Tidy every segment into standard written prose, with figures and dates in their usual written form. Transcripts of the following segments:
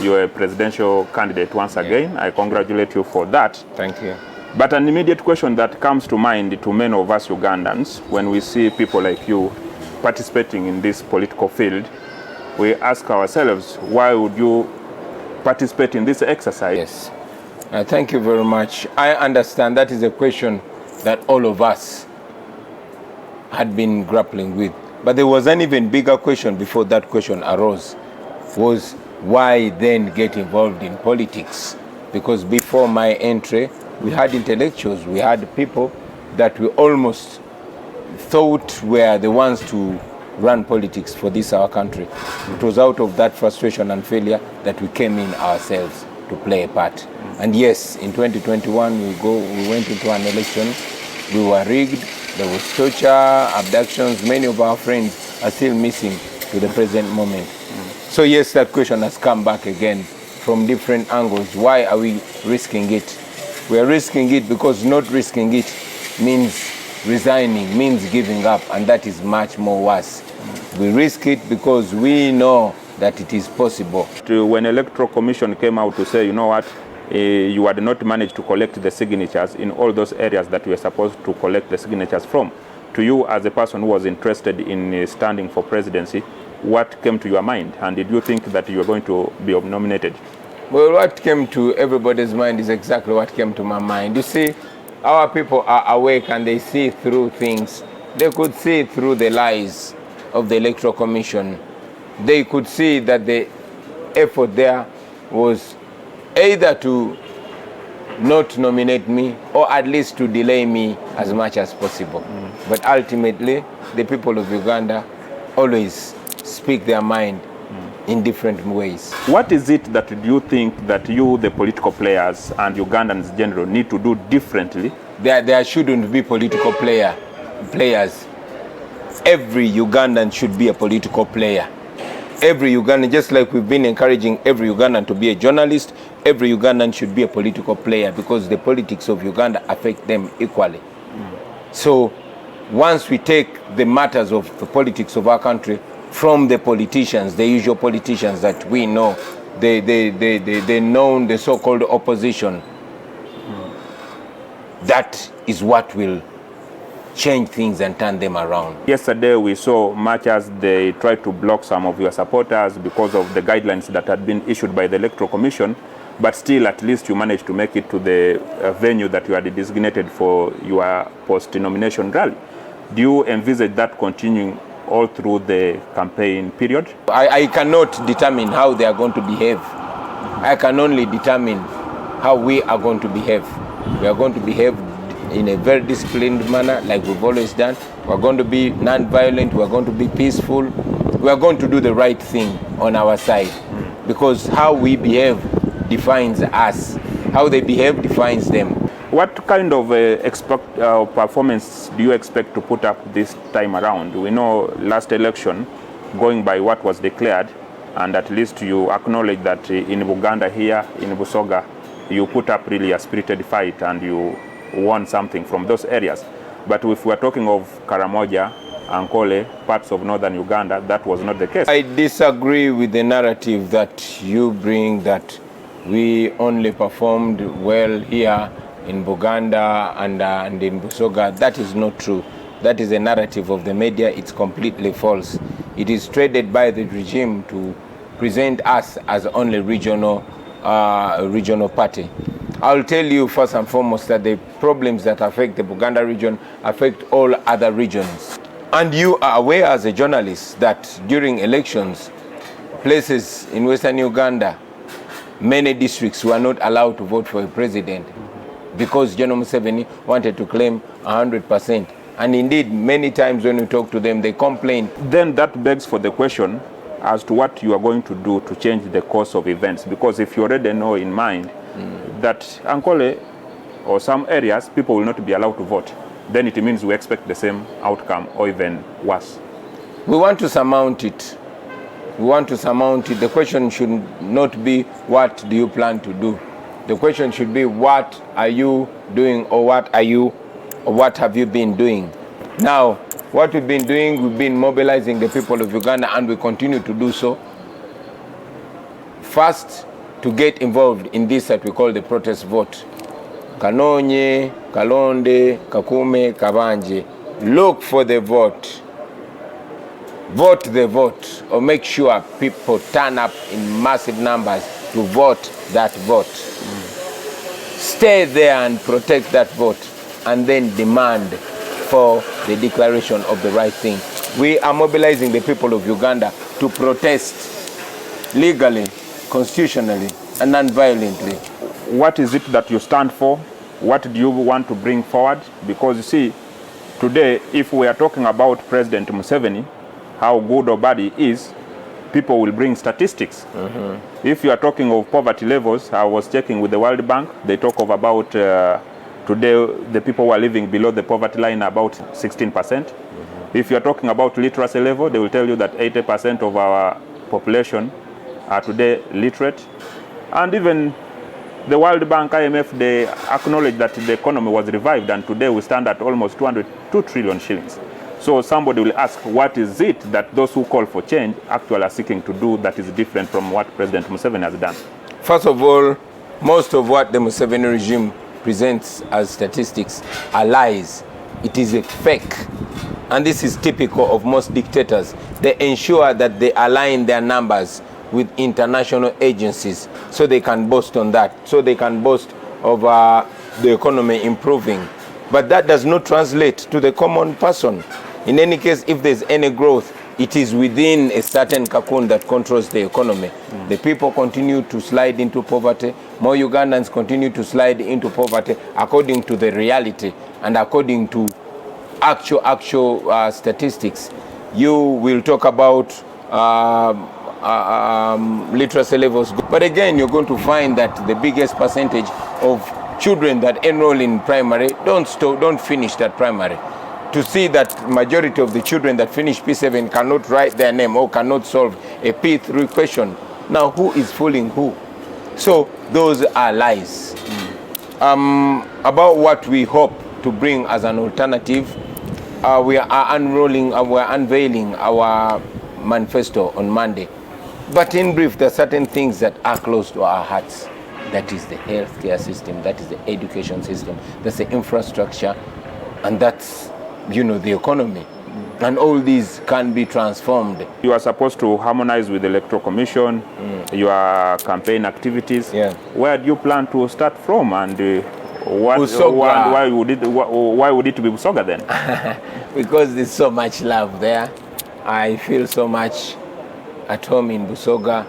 you're a presidential candidate once again. I congratulate you for that. Thank you. But an immediate question that comes to mind to many of us Ugandans, when we see people like you participating in this political field, we ask ourselves, why would you participate in this exercise? Yes. Thank you very much. I understand that is a question that all of us had been grappling with. But there was an even bigger question before that question arose, was why then get involved in politics? Because before my entry, we had intellectuals, we had people that we almost thought were the ones to run politics for this, our country. It was out of that frustration and failure that we came in ourselves to play a part. And yes, in 2021, we went into an election, we were rigged, there was torture, abductions, many of our friends are still missing to the present moment. So yes, that question has come back again from different angles. Why are we risking it? We are risking it because not risking it means resigning, means giving up, and that is much more worse. We risk it because we know that it is possible. When Electoral Commission came out to say, you know what, you had not managed to collect the signatures in all those areas that you were supposed to collect the signatures from. To you, as a person who was interested in standing for presidency, what came to your mind? And did you think that you were going to be nominated? Well, what came to everybody's mind is exactly what came to my mind. You see, our people are awake and they see through things. They could see through the lies of the Electoral Commission. They could see that the effort there was either to not nominate me or at least to delay me as much as possible. But ultimately, the people of Uganda always speak their mind in different ways. What is it that you think that you, the political players, and Ugandans in general need to do differently? There shouldn't be political players. Every Ugandan should be a political player. Every Ugandan, just like we've been encouraging every Ugandan to be a journalist, every Ugandan should be a political player because the politics of Uganda affect them equally. So once we take the matters of the politics of our country from the politicians, the usual politicians that we know, the so-called opposition, that is what will change things and turn them around. Yesterday we saw much as they tried to block some of your supporters because of the guidelines that had been issued by the Electoral Commission, but still at least you managed to make it to the venue that you had designated for your post-nomination rally. Do you envisage that continuing all through the campaign period? I cannot determine how they are going to behave. I can only determine how we are going to behave. We are going to behave in a very disciplined manner, like we've always done. We're going to be non-violent, we're going to be peaceful, we're going to do the right thing on our side. Because how we behave defines us. How they behave defines them. What kind of performance do you expect to put up this time around? We know last election, going by what was declared, and at least you acknowledge that in Uganda here, in Busoga, you put up really a spirited fight and you won something from those areas. But if we're talking of Karamoja, Ankole, parts of northern Uganda, that was not the case. I disagree with the narrative that you bring that we only performed well here in Buganda and in Busoga. That is not true. That is a narrative of the media. It's completely false. It is traded by the regime to present us as only regional party. I'll tell you first and foremost that the problems that affect the Buganda region affect all other regions. And you are aware as a journalist that during elections, places in Western Uganda, many districts were not allowed to vote for a president because General Museveni wanted to claim 100%. And indeed, many times when we talk to them, they complain. Then that begs for the question as to what you are going to do to change the course of events. Because if you already know in mind that Ankole or some areas, people will not be allowed to vote, then it means we expect the same outcome or even worse. We want to surmount it. We want to surmount it. The question should not be what do you plan to do. The question should be what are you doing or what have you been doing. Now, what we've been doing, we've been mobilizing the people of Uganda and we continue to do so. First, to get involved in this that we call the protest vote. Kanonye, Kalonde, Kakume, Kabanje, look for the vote. Vote the vote, or make sure people turn up in massive numbers to vote that vote. Stay there and protect that vote, and then demand for the declaration of the right thing. We are mobilizing the people of Uganda to protest legally, constitutionally, and non-violently. What is it that you stand for? What do you want to bring forward? Because you see, today, if we are talking about President Museveni, how good or bad he is, people will bring statistics. If you are talking of poverty levels, I was checking with the World Bank, they talk of about, today, the people who are living below the poverty line are about 16%. If you are talking about literacy level, they will tell you that 80% of our population are today literate. And even the World Bank, IMF, they acknowledge that the economy was revived, and today we stand at almost 202 trillion shillings. So somebody will ask, what is it that those who call for change actually are seeking to do that is different from what President Museveni has done? First of all, most of what the Museveni regime presents as statistics are lies. It is a fake. And this is typical of most dictators. They ensure that they align their numbers with international agencies so they can boast on that, so they can boast of the economy improving. But that does not translate to the common person. In any case, if there's any growth, it is within a certain cocoon that controls the economy. The people continue to slide into poverty. More Ugandans continue to slide into poverty according to the reality and according to actual statistics. You will talk about literacy levels, but again, you're going to find that the biggest percentage of children that enroll in primary don't finish that primary. To see that majority of the children that finish P7 cannot write their name or cannot solve a P3 question. Now, who is fooling who? So those are lies. About what we hope to bring as an alternative, we are unveiling our manifesto on Monday. But in brief, there are certain things that are close to our hearts. That is the healthcare system, that is the education system, that's the infrastructure, and that's, the economy. And all these can be transformed. You are supposed to harmonize with the Electoral Commission, your campaign activities. Yeah. Where do you plan to start from, and why would it be Busoga then? Because there's so much love there. I feel so much at home in Busoga,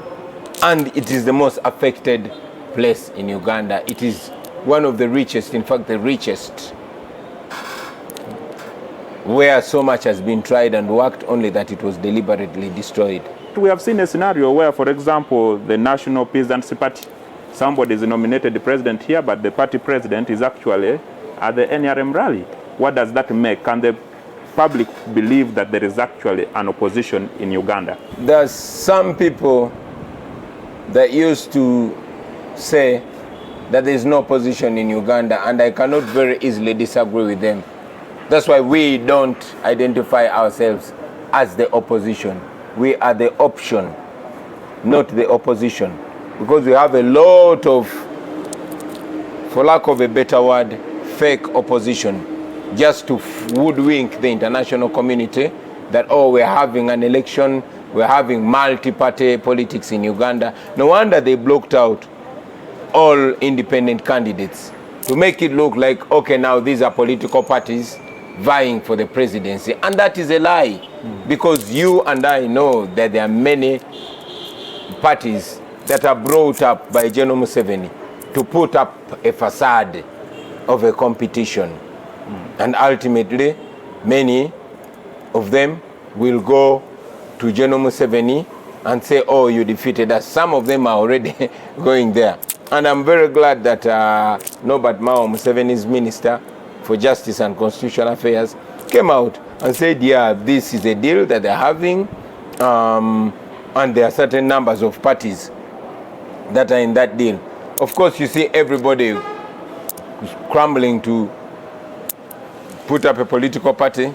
and it is the most affected place in Uganda. It is one of the richest, in fact the richest, where so much has been tried and worked, only that it was deliberately destroyed. We have seen a scenario where, for example, the National Peasants Party, somebody is nominated the president here, but the party president is actually at the NRM rally. What does that make? Can the public believe that there is actually an opposition in Uganda? There's some people that used to say that there is no opposition in Uganda, and I cannot very easily disagree with them. That's why we don't identify ourselves as the opposition. We are the option, not the opposition. Because we have a lot of, for lack of a better word, fake opposition, just to woodwink the international community that, oh, we're having an election, we're having multi-party politics in Uganda. No wonder they blocked out all independent candidates to make it look like, okay, now these are political parties vying for the presidency. And that is a lie, because you and I know that there are many parties that are brought up by General Museveni to put up a facade of a competition. And ultimately, many of them will go to General Museveni and say, oh, you defeated us. Some of them are already going there. And I'm very glad that Norbert Mao, Museveni's minister for Justice and Constitutional Affairs, came out and said, yeah, this is a deal that they're having, and there are certain numbers of parties that are in that deal. Of course, you see everybody scrambling to put up a political party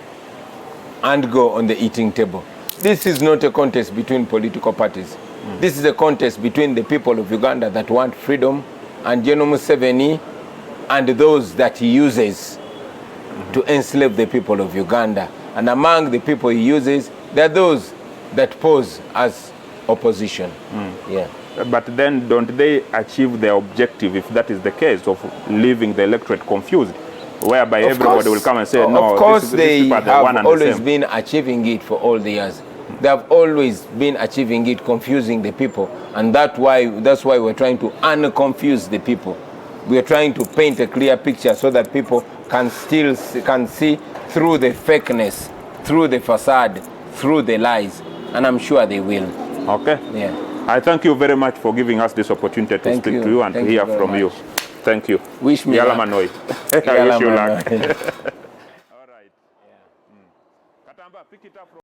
and go on the eating table. This is not a contest between political parties. This is a contest between the people of Uganda that want freedom and General Museveni and those that he uses to enslave the people of Uganda. And among the people he uses, there are those that pose as opposition. Yeah. But then don't they achieve their objective if that is the case of leaving the electorate confused, whereby everybody will come and say, no, of course they have always been achieving it for all the years. They have always been achieving it, confusing the people, and that's why we're trying to unconfuse the people. We're trying to paint a clear picture so that people can see through the fakeness, through the facade, through the lies, and I'm sure they will. Okay. Yeah. I thank you very much for giving us this opportunity to speak to you and to hear from you. Thank you. Wish me luck. I wish you luck. All right. Yeah. Katamba, pick it up from